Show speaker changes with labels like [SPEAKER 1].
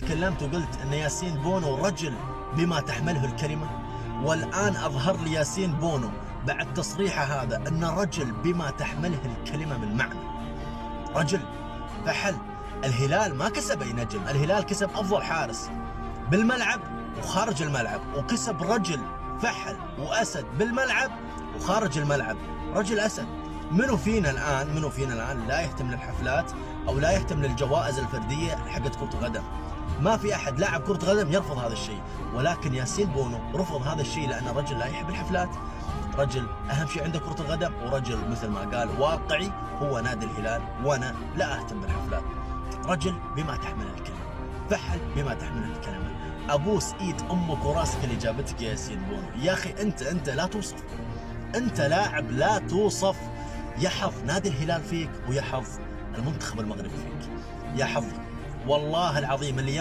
[SPEAKER 1] تكلمت وقلت أن ياسين بونو رجل بما تحمله الكلمة، والآن أظهر لي ياسين بونو بعد تصريحه هذا أن رجل بما تحمله الكلمة من معنى. رجل فحل. الهلال ما كسب أي نجم، الهلال كسب أفضل حارس بالملعب وخارج الملعب، وكسب رجل فحل وأسد بالملعب وخارج الملعب. رجل أسد. منو فينا الآن لا يهتم للحفلات أو لا يهتم للجوائز الفردية حقت كرة القدم؟ ما في أحد لاعب كرة قدم يرفض هذا الشيء، ولكن ياسين بونو رفض هذا الشيء لأن الرجل لا يحب الحفلات. رجل أهم شيء عنده كرة القدم، ورجل مثل ما قال واقعي هو نادي الهلال، وأنا لا أهتم بالحفلات. رجل بما تحمل الكلمة، فحل بما تحمل الكلمة. أبوس إيد أمك وراسك اللي جابتك يا ياسين بونو. يا أخي أنت لا توصف، أنت لاعب لا توصف. يحظ نادي الهلال فيك ويحظ المنتخب المغربي فيك، يا حظك والله العظيم اللي